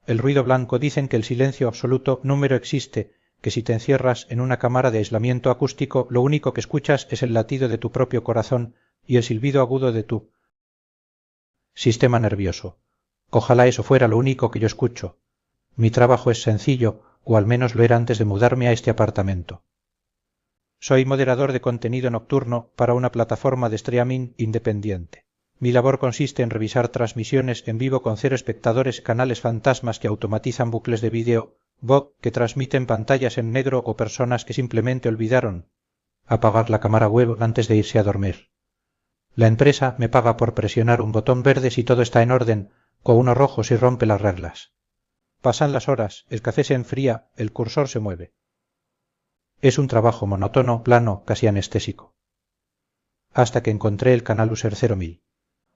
el ruido blanco. Dicen que el silencio absoluto número existe, que si te encierras en una cámara de aislamiento acústico lo único que escuchas es el latido de tu propio corazón y el silbido agudo de tu sistema nervioso. Ojalá eso fuera lo único que yo escucho. Mi trabajo es sencillo, o al menos lo era antes de mudarme a este apartamento. Soy moderador de contenido nocturno para una plataforma de streaming independiente. Mi labor consiste en revisar transmisiones en vivo con 0 espectadores, canales fantasmas que automatizan bucles de vídeo, VOD que transmiten pantallas en negro o personas que simplemente olvidaron apagar la cámara web antes de irse a dormir. La empresa me paga por presionar un botón verde si todo está en orden, o uno rojo si rompe las reglas. Pasan las horas, el café se enfría, el cursor se mueve. Es un trabajo monótono, plano, casi anestésico. Hasta que encontré el canal User 0.000.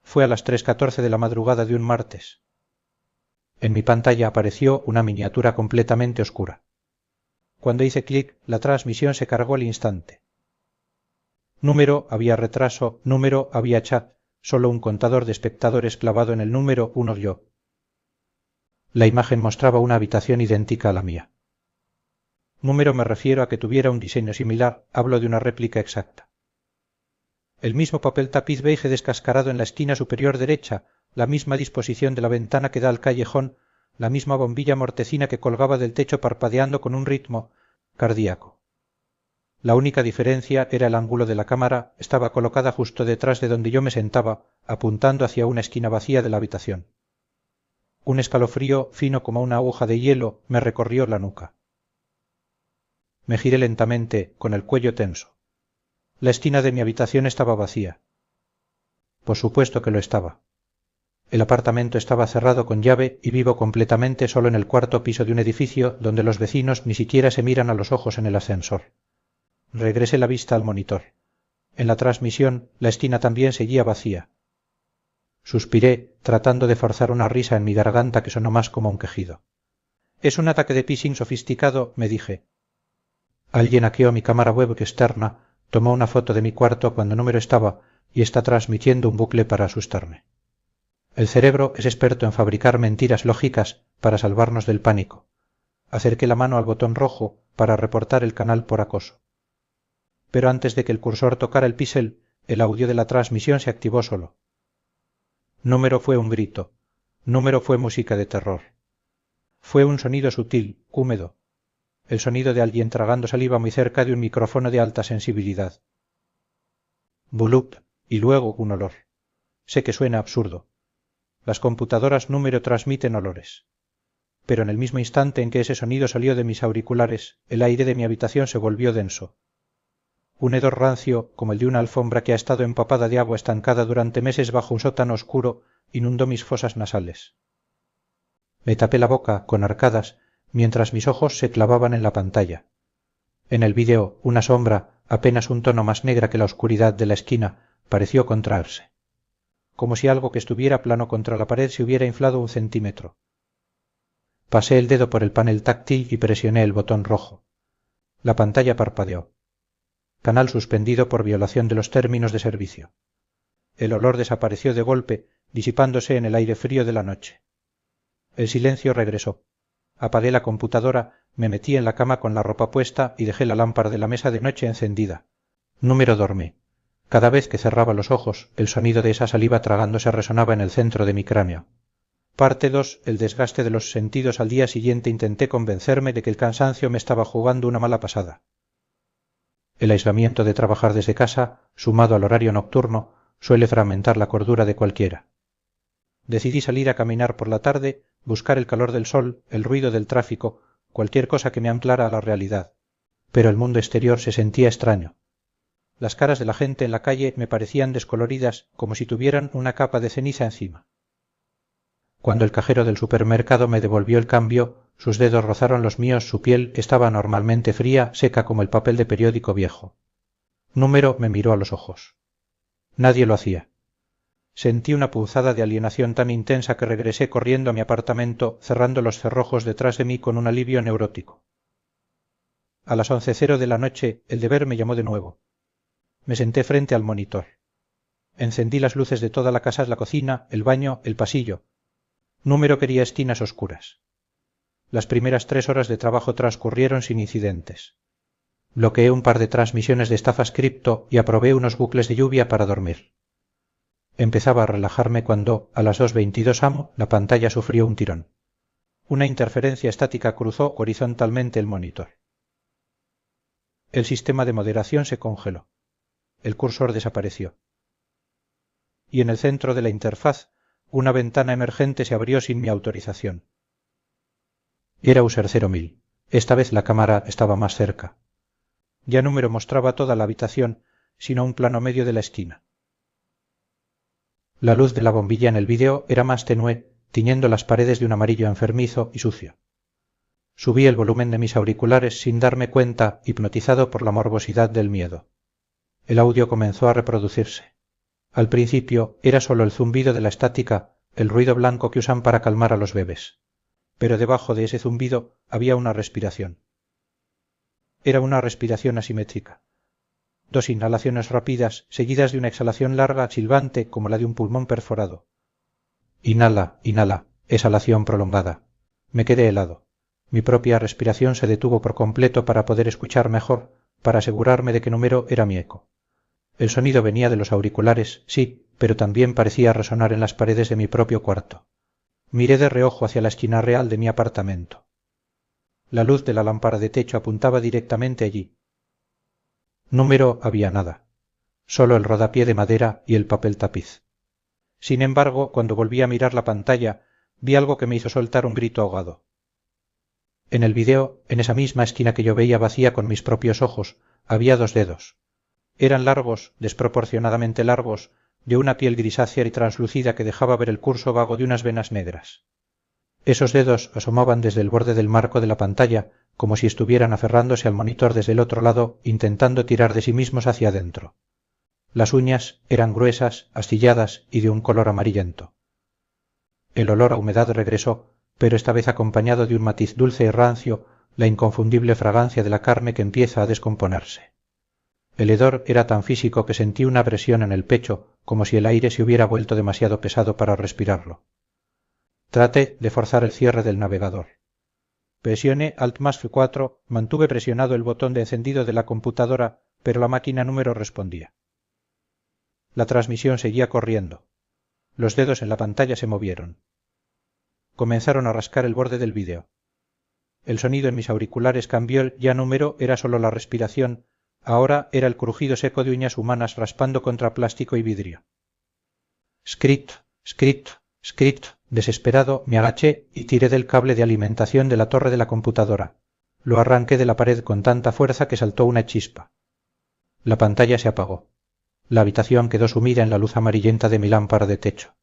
Fue a las 3:14 de la madrugada de un martes. En mi pantalla apareció una miniatura completamente oscura. Cuando hice clic, la transmisión se cargó al instante. Número, había retraso, número, había chat, solo un contador de espectadores clavado en el número 1 yo. La imagen mostraba una habitación idéntica a la mía. Número me refiero a que tuviera un diseño similar, hablo de una réplica exacta. El mismo papel tapiz beige descascarado en la esquina superior derecha, la misma disposición de la ventana que da al callejón, la misma bombilla mortecina que colgaba del techo parpadeando con un ritmo cardíaco. La única diferencia era el ángulo de la cámara, estaba colocada justo detrás de donde yo me sentaba, apuntando hacia una esquina vacía de la habitación. Un escalofrío, fino como una aguja de hielo, me recorrió la nuca. Me giré lentamente, con el cuello tenso. La esquina de mi habitación estaba vacía. Por supuesto que lo estaba. El apartamento estaba cerrado con llave y vivo completamente solo en el 4.º piso de un edificio donde los vecinos ni siquiera se miran a los ojos en el ascensor. Regresé la vista al monitor. En la transmisión, la esquina también seguía vacía. Suspiré, tratando de forzar una risa en mi garganta que sonó más como un quejido. «Es un ataque de phishing sofisticado», me dije. Alguien hackeó mi cámara web externa, tomó una foto de mi cuarto cuando número estaba y está transmitiendo un bucle para asustarme. El cerebro es experto en fabricar mentiras lógicas para salvarnos del pánico. Acerqué la mano al botón rojo para reportar el canal por acoso. Pero antes de que el cursor tocara el píxel, el audio de la transmisión se activó solo. Número fue un grito. Número fue música de terror. Fue un sonido sutil, húmedo. El sonido de alguien tragando saliva muy cerca de un micrófono de alta sensibilidad. Bulup, y luego un olor. Sé que suena absurdo. Las computadoras número transmiten olores. Pero en el mismo instante en que ese sonido salió de mis auriculares, el aire de mi habitación se volvió denso. Un hedor rancio, como el de una alfombra que ha estado empapada de agua estancada durante meses bajo un sótano oscuro, inundó mis fosas nasales. Me tapé la boca, con arcadas, mientras mis ojos se clavaban en la pantalla. En el vídeo, una sombra, apenas un tono más negra que la oscuridad de la esquina, pareció contraerse. Como si algo que estuviera plano contra la pared se hubiera inflado 1 centímetro. Pasé el dedo por el panel táctil y presioné el botón rojo. La pantalla parpadeó. Canal suspendido por violación de los términos de servicio. El olor desapareció de golpe, disipándose en el aire frío de la noche. El silencio regresó. Apagué la computadora, me metí en la cama con la ropa puesta y dejé la lámpara de la mesa de noche encendida. Número dormí. Cada vez que cerraba los ojos, el sonido de esa saliva tragándose resonaba en el centro de mi cráneo. Parte 2. El desgaste de los sentidos. Al día siguiente intenté convencerme de que el cansancio me estaba jugando una mala pasada. El aislamiento de trabajar desde casa, sumado al horario nocturno, suele fragmentar la cordura de cualquiera. Decidí salir a caminar por la tarde, buscar el calor del sol, el ruido del tráfico, cualquier cosa que me anclara a la realidad. Pero el mundo exterior se sentía extraño. Las caras de la gente en la calle me parecían descoloridas, como si tuvieran una capa de ceniza encima. Cuando el cajero del supermercado me devolvió el cambio, sus dedos rozaron los míos, su piel estaba anormalmente fría, seca como el papel de periódico viejo. Número me miró a los ojos. Nadie lo hacía. Sentí una punzada de alienación tan intensa que regresé corriendo a mi apartamento, cerrando los cerrojos detrás de mí con un alivio neurótico. A las 11:00 de la noche el deber me llamó de nuevo. Me senté frente al monitor. Encendí las luces de toda la casa, la cocina, el baño, el pasillo. Número quería esquinas oscuras. Las primeras 3 horas de trabajo transcurrieron sin incidentes. Bloqueé un par de transmisiones de estafas cripto y aprobé unos bucles de lluvia para dormir. Empezaba a relajarme cuando, a las 2:22 am, la pantalla sufrió un tirón. Una interferencia estática cruzó horizontalmente el monitor. El sistema de moderación se congeló. El cursor desapareció. Y en el centro de la interfaz, una ventana emergente se abrió sin mi autorización. Era User 0.000. Esta vez la cámara estaba más cerca. Ya no me mostraba toda la habitación, sino un plano medio de la esquina. La luz de la bombilla en el vídeo era más tenue, tiñendo las paredes de un amarillo enfermizo y sucio. Subí el volumen de mis auriculares sin darme cuenta, hipnotizado por la morbosidad del miedo. El audio comenzó a reproducirse. Al principio era solo el zumbido de la estática, el ruido blanco que usan para calmar a los bebés. Pero debajo de ese zumbido había una respiración. Era una respiración asimétrica. 2 inhalaciones rápidas, seguidas de una exhalación larga, silbante, como la de un pulmón perforado. Inhala, inhala, exhalación prolongada. Me quedé helado. Mi propia respiración se detuvo por completo para poder escuchar mejor, para asegurarme de que número era mi eco. El sonido venía de los auriculares, sí, pero también parecía resonar en las paredes de mi propio cuarto. Miré de reojo hacia la esquina real de mi apartamento. La luz de la lámpara de techo apuntaba directamente allí. Número había nada. Solo el rodapié de madera y el papel tapiz. Sin embargo, cuando volví a mirar la pantalla, vi algo que me hizo soltar un grito ahogado. En el vídeo, en esa misma esquina que yo veía vacía con mis propios ojos, había 2 dedos. Eran largos, desproporcionadamente largos, de una piel grisácea y translúcida que dejaba ver el curso vago de unas venas negras. Esos dedos asomaban desde el borde del marco de la pantalla, como si estuvieran aferrándose al monitor desde el otro lado, intentando tirar de sí mismos hacia adentro. Las uñas eran gruesas, astilladas y de un color amarillento. El olor a humedad regresó, pero esta vez acompañado de un matiz dulce y rancio, la inconfundible fragancia de la carne que empieza a descomponerse. El hedor era tan físico que sentí una presión en el pecho, como si el aire se hubiera vuelto demasiado pesado para respirarlo. Traté de forzar el cierre del navegador. Presioné Alt más F4, mantuve presionado el botón de encendido de la computadora, pero la máquina número respondía. La transmisión seguía corriendo. Los dedos en la pantalla se movieron. Comenzaron a rascar el borde del vídeo. El sonido en mis auriculares cambió, ya número era solo la respiración, ahora era el crujido seco de uñas humanas raspando contra plástico y vidrio. Scrit, scrit, scrit. Desesperado, me agaché y tiré del cable de alimentación de la torre de la computadora. Lo arranqué de la pared con tanta fuerza que saltó una chispa. La pantalla se apagó. La habitación quedó sumida en la luz amarillenta de mi lámpara de techo.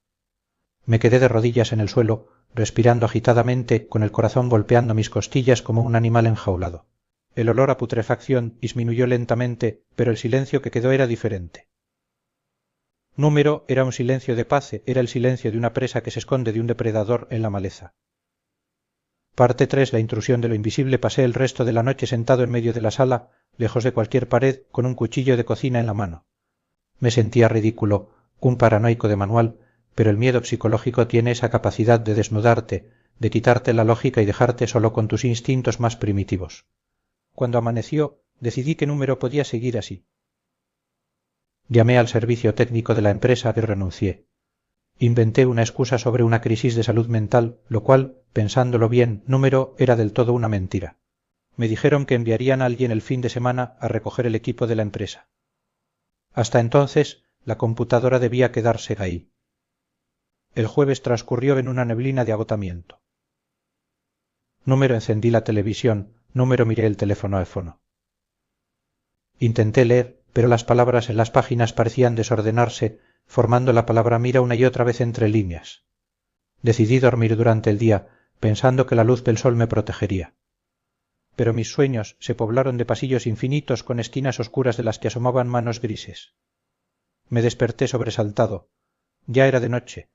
Me quedé de rodillas en el suelo, respirando agitadamente, con el corazón golpeando mis costillas como un animal enjaulado. El olor a putrefacción disminuyó lentamente, pero el silencio que quedó era diferente. Número era un silencio de paz, era el silencio de una presa que se esconde de un depredador en la maleza. Parte 3. La intrusión de lo invisible. Pasé el resto de la noche sentado en medio de la sala, lejos de cualquier pared, con un cuchillo de cocina en la mano. Me sentía ridículo, un paranoico de manual, pero el miedo psicológico tiene esa capacidad de desnudarte, de quitarte la lógica y dejarte solo con tus instintos más primitivos. Cuando amaneció, decidí que Número podía seguir así. Llamé al servicio técnico de la empresa y renuncié. Inventé una excusa sobre una crisis de salud mental, lo cual, pensándolo bien, Número era del todo una mentira. Me dijeron que enviarían a alguien el fin de semana a recoger el equipo de la empresa. Hasta entonces, la computadora debía quedarse ahí. El jueves transcurrió en una neblina de agotamiento. Número encendí la televisión, Número miré el teléfono. Intenté leer, pero las palabras en las páginas parecían desordenarse, formando la palabra mira una y otra vez entre líneas. Decidí dormir durante el día, pensando que la luz del sol me protegería. Pero mis sueños se poblaron de pasillos infinitos con esquinas oscuras de las que asomaban manos grises. Me desperté sobresaltado. Ya era de noche.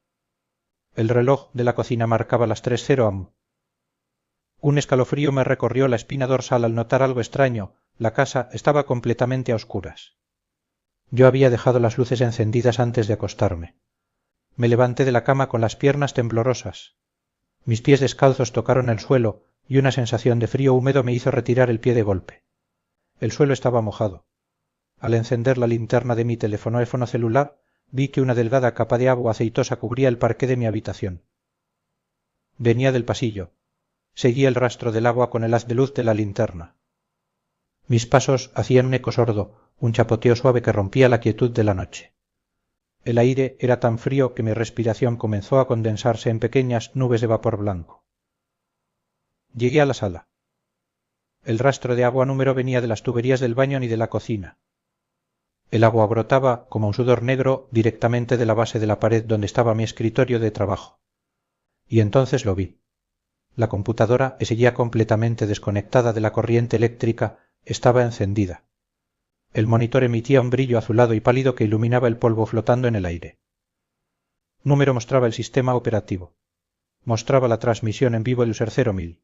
El reloj de la cocina marcaba las 3:00 am. Un escalofrío me recorrió la espina dorsal al notar algo extraño. La casa estaba completamente a oscuras. Yo había dejado las luces encendidas antes de acostarme. Me levanté de la cama con las piernas temblorosas. Mis pies descalzos tocaron el suelo, y una sensación de frío húmedo me hizo retirar el pie de golpe. El suelo estaba mojado. Al encender la linterna de mi teléfono celular, vi que una delgada capa de agua aceitosa cubría el parqué de mi habitación. Venía del pasillo. Seguí el rastro del agua con el haz de luz de la linterna. Mis pasos hacían un eco sordo, un chapoteo suave que rompía la quietud de la noche. El aire era tan frío que mi respiración comenzó a condensarse en pequeñas nubes de vapor blanco. Llegué a la sala. El rastro de agua número venía de las tuberías del baño ni de la cocina. El agua brotaba, como un sudor negro, directamente de la base de la pared donde estaba mi escritorio de trabajo. Y entonces lo vi. La computadora, que seguía completamente desconectada de la corriente eléctrica, estaba encendida. El monitor emitía un brillo azulado y pálido que iluminaba el polvo flotando en el aire. Número mostraba el sistema operativo. Mostraba la transmisión en vivo del User 1000.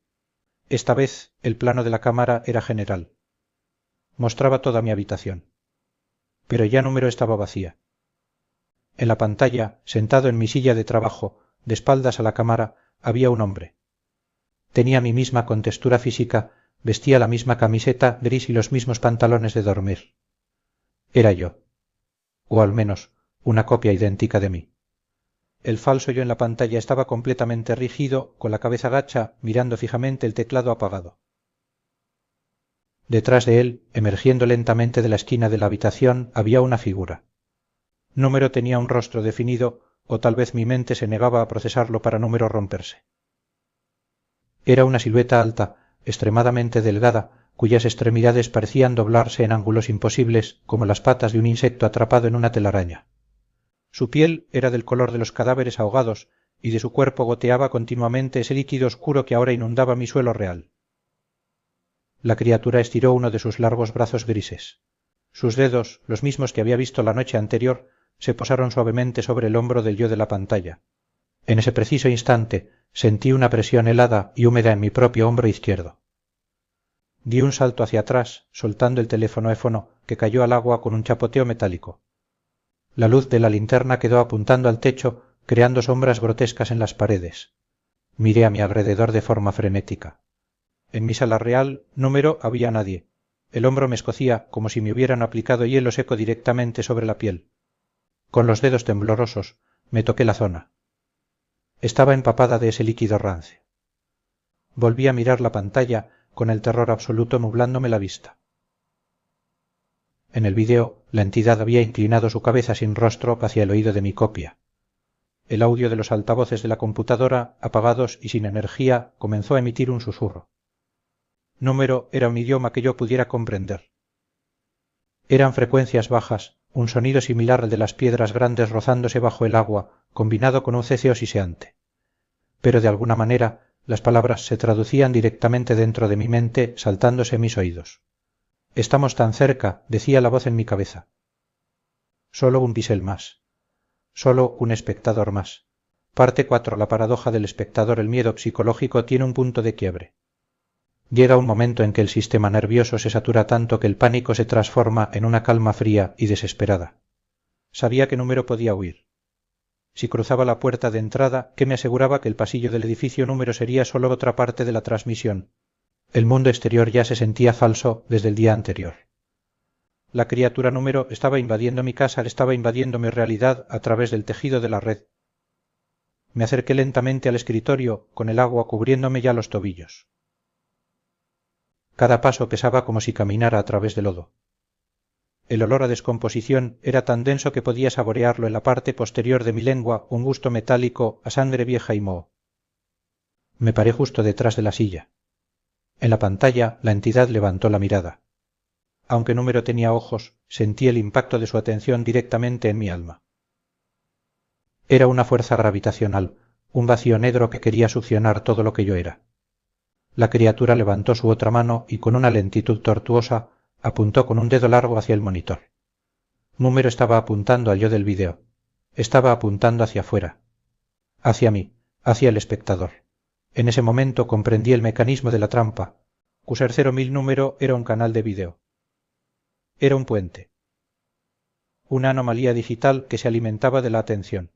Esta vez el plano de la cámara era general. Mostraba toda mi habitación. Pero ya Número estaba vacía. En la pantalla, sentado en mi silla de trabajo, de espaldas a la cámara, había un hombre. Tenía mi misma contextura física, vestía la misma camiseta gris y los mismos pantalones de dormir. Era yo. O al menos, una copia idéntica de mí. El falso yo en la pantalla estaba completamente rígido, con la cabeza gacha, mirando fijamente el teclado apagado. Detrás de él, emergiendo lentamente de la esquina de la habitación, había una figura. Número tenía un rostro definido, o tal vez mi mente se negaba a procesarlo para Número romperse. Era una silueta alta, extremadamente delgada, cuyas extremidades parecían doblarse en ángulos imposibles, como las patas de un insecto atrapado en una telaraña. Su piel era del color de los cadáveres ahogados, y de su cuerpo goteaba continuamente ese líquido oscuro que ahora inundaba mi suelo real. La criatura estiró uno de sus largos brazos grises. Sus dedos, los mismos que había visto la noche anterior, se posaron suavemente sobre el hombro del yo de la pantalla. En ese preciso instante sentí una presión helada y húmeda en mi propio hombro izquierdo. Di un salto hacia atrás, soltando el teléfono que cayó al agua con un chapoteo metálico. La luz de la linterna quedó apuntando al techo, creando sombras grotescas en las paredes. Miré a mi alrededor de forma frenética. En mi sala real, Número, había nadie. El hombro me escocía como si me hubieran aplicado hielo seco directamente sobre la piel. Con los dedos temblorosos me toqué la zona. Estaba empapada de ese líquido rancio. Volví a mirar la pantalla, con el terror absoluto nublándome la vista. En el vídeo, la entidad había inclinado su cabeza sin rostro hacia el oído de mi copia. El audio de los altavoces de la computadora, apagados y sin energía, comenzó a emitir un susurro. Número era un idioma que yo pudiera comprender. Eran frecuencias bajas, un sonido similar al de las piedras grandes rozándose bajo el agua, combinado con un ceceo siseante. Pero de alguna manera las palabras se traducían directamente dentro de mi mente, saltándose mis oídos. «Estamos tan cerca», decía la voz en mi cabeza. Solo un bisel más. Solo un espectador más. Parte 4. La paradoja del espectador. El miedo psicológico tiene un punto de quiebre. Llega un momento en que el sistema nervioso se satura tanto que el pánico se transforma en una calma fría y desesperada. Sabía que Número podía huir. Si cruzaba la puerta de entrada, ¿qué me aseguraba que el pasillo del edificio Número sería solo otra parte de la transmisión? El mundo exterior ya se sentía falso desde el día anterior. La criatura Número estaba invadiendo mi casa, estaba invadiendo mi realidad a través del tejido de la red. Me acerqué lentamente al escritorio, con el agua cubriéndome ya los tobillos. Cada paso pesaba como si caminara a través de lodo. El olor a descomposición era tan denso que podía saborearlo en la parte posterior de mi lengua, un gusto metálico a sangre vieja y moho. Me paré justo detrás de la silla. En la pantalla la entidad levantó la mirada. Aunque Número tenía ojos, sentí el impacto de su atención directamente en mi alma. Era una fuerza gravitacional, un vacío negro que quería succionar todo lo que yo era. La criatura levantó su otra mano y con una lentitud tortuosa apuntó con un dedo largo hacia el monitor. Número estaba apuntando al yo del vídeo. Estaba apuntando hacia afuera. Hacia mí, hacia el espectador. En ese momento comprendí el mecanismo de la trampa. User 1000 Número era un canal de vídeo. Era un puente. Una anomalía digital que se alimentaba de la atención.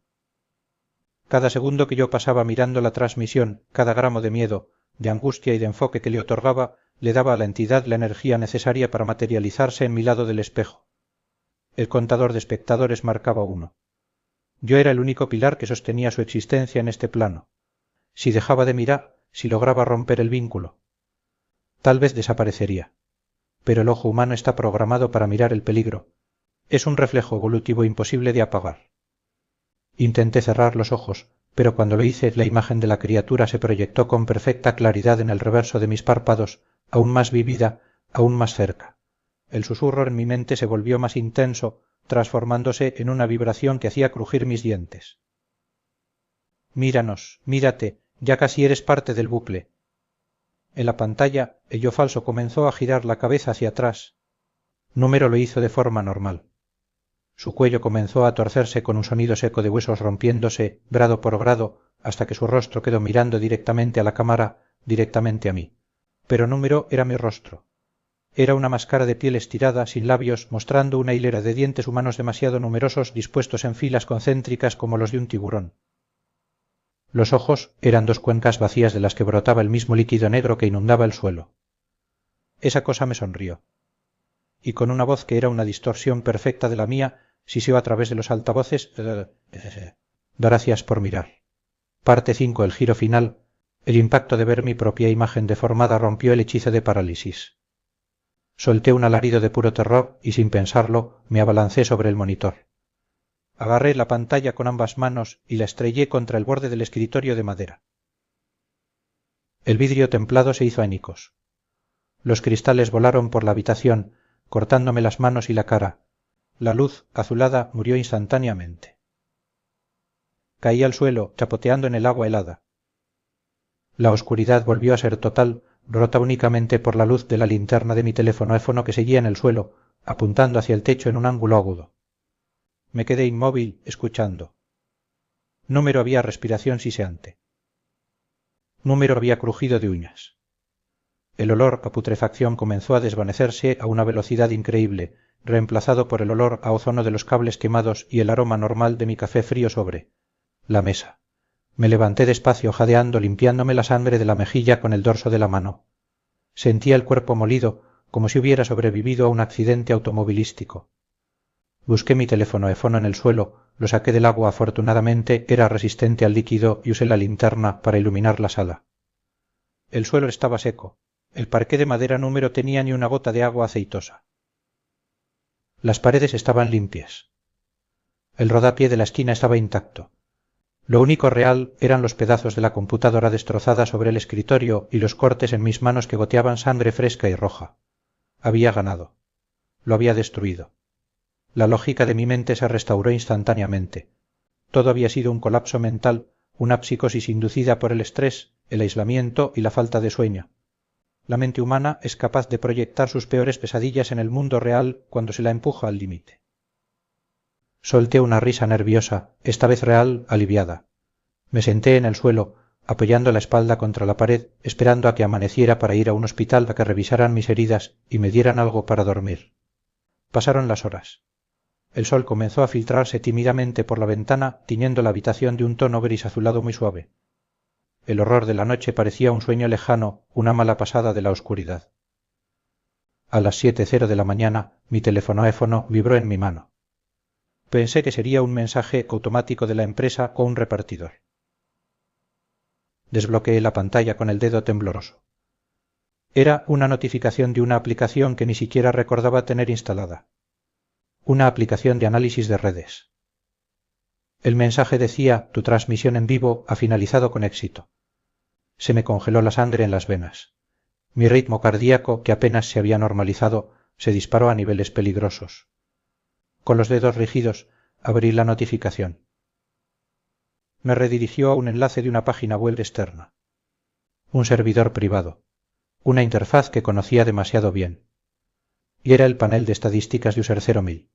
Cada segundo que yo pasaba mirando la transmisión, cada gramo de miedo, de angustia y de enfoque que le otorgaba, le daba a la entidad la energía necesaria para materializarse en mi lado del espejo. El contador de espectadores marcaba 1. Yo era el único pilar que sostenía su existencia en este plano. Si dejaba de mirar, si lograba romper el vínculo, tal vez desaparecería. Pero el ojo humano está programado para mirar el peligro. Es un reflejo evolutivo imposible de apagar. Intenté cerrar los ojos, pero cuando lo hice la imagen de la criatura se proyectó con perfecta claridad en el reverso de mis párpados, aún más vívida, aún más cerca. El susurro en mi mente se volvió más intenso, transformándose en una vibración que hacía crujir mis dientes. Míranos, mírate, ya casi eres parte del bucle. En la pantalla, el yo falso comenzó a girar la cabeza hacia atrás. Número lo hizo de forma normal. Su cuello comenzó a torcerse con un sonido seco de huesos rompiéndose, grado por grado, hasta que su rostro quedó mirando directamente a la cámara, directamente a mí. Pero Número era mi rostro. Era una máscara de piel estirada, sin labios, mostrando una hilera de dientes humanos demasiado numerosos dispuestos en filas concéntricas como los de un tiburón. Los ojos eran 2 cuencas vacías de las que brotaba el mismo líquido negro que inundaba el suelo. Esa cosa me sonrió. Y con una voz que era una distorsión perfecta de la mía, siseó a través de los altavoces: «Gracias por mirar». Parte 5. El giro final. El impacto de ver mi propia imagen deformada rompió el hechizo de parálisis. Solté un alarido de puro terror y sin pensarlo me abalancé sobre el monitor. Agarré la pantalla con ambas manos y la estrellé contra el borde del escritorio de madera. El vidrio templado se hizo añicos. Los cristales volaron por la habitación, cortándome las manos y la cara. La luz, azulada, murió instantáneamente. Caí al suelo, chapoteando en el agua helada. La oscuridad volvió a ser total, rota únicamente por la luz de la linterna de mi teléfono que seguía en el suelo, apuntando hacia el techo en un ángulo agudo. Me quedé inmóvil, escuchando. Número había respiración siseante. Número había crujido de uñas. El olor a putrefacción comenzó a desvanecerse a una velocidad increíble, reemplazado por el olor a ozono de los cables quemados y el aroma normal de mi café frío sobre la mesa. Me levanté despacio, jadeando, limpiándome la sangre de la mejilla con el dorso de la mano. Sentía el cuerpo molido, como si hubiera sobrevivido a un accidente automovilístico. Busqué mi teléfono en el suelo, lo saqué del agua, afortunadamente era resistente al líquido y usé la linterna para iluminar la sala. El suelo estaba seco. El parqué de madera Número tenía ni una gota de agua aceitosa. Las paredes estaban limpias. El rodapié de la esquina estaba intacto. Lo único real eran los pedazos de la computadora destrozada sobre el escritorio y los cortes en mis manos que goteaban sangre fresca y roja. Había ganado. Lo había destruido. La lógica de mi mente se restauró instantáneamente. Todo había sido un colapso mental, una psicosis inducida por el estrés, el aislamiento y la falta de sueño. La mente humana es capaz de proyectar sus peores pesadillas en el mundo real cuando se la empuja al límite. Solté una risa nerviosa, esta vez real, aliviada. Me senté en el suelo, apoyando la espalda contra la pared, esperando a que amaneciera para ir a un hospital a que revisaran mis heridas y me dieran algo para dormir. Pasaron las horas. El sol comenzó a filtrarse tímidamente por la ventana, tiñendo la habitación de un tono gris azulado muy suave. El horror de la noche parecía un sueño lejano, una mala pasada de la oscuridad. A las 7:00 de la mañana mi teléfono vibró en mi mano. Pensé que sería un mensaje automático de la empresa o un repartidor. Desbloqueé la pantalla con el dedo tembloroso. Era una notificación de una aplicación que ni siquiera recordaba tener instalada. Una aplicación de análisis de redes. El mensaje decía: tu transmisión en vivo ha finalizado con éxito. Se me congeló la sangre en las venas. Mi ritmo cardíaco, que apenas se había normalizado, se disparó a niveles peligrosos. Con los dedos rígidos abrí la notificación. Me redirigió a un enlace de una página web externa. Un servidor privado. Una interfaz que conocía demasiado bien. Y era el panel de estadísticas de User 0.000.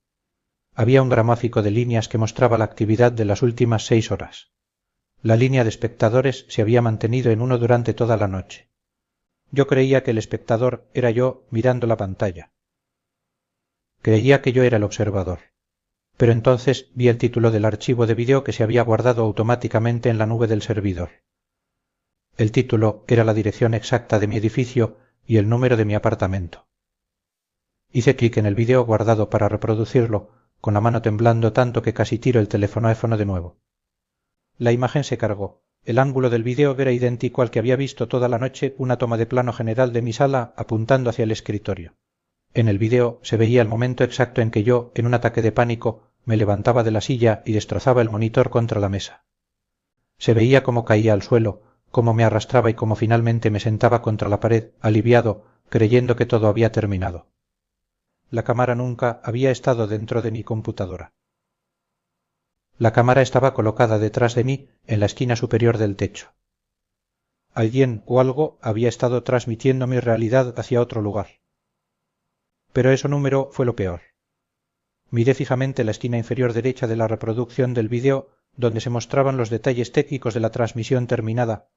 Había un gráfico de líneas que mostraba la actividad de las últimas 6 horas. La línea de espectadores se había mantenido en 1 durante toda la noche. Yo creía que el espectador era yo mirando la pantalla. Creía que yo era el observador. Pero entonces vi el título del archivo de vídeo que se había guardado automáticamente en la nube del servidor. El título era la dirección exacta de mi edificio y el número de mi apartamento. Hice clic en el vídeo guardado para reproducirlo, con la mano temblando tanto que casi tiro el teléfono de nuevo. La imagen se cargó. El ángulo del vídeo era idéntico al que había visto toda la noche una toma de plano general de mi sala apuntando hacia el escritorio. En el vídeo se veía el momento exacto en que yo, en un ataque de pánico, me levantaba de la silla y destrozaba el monitor contra la mesa. Se veía cómo caía al suelo, cómo me arrastraba y cómo finalmente me sentaba contra la pared, aliviado, creyendo que todo había terminado. La cámara nunca había estado dentro de mi computadora. La cámara estaba colocada detrás de mí, en la esquina superior del techo. Alguien o algo había estado transmitiendo mi realidad hacia otro lugar. Pero eso número fue lo peor. Miré fijamente la esquina inferior derecha de la reproducción del vídeo donde se mostraban los detalles técnicos de la transmisión terminada,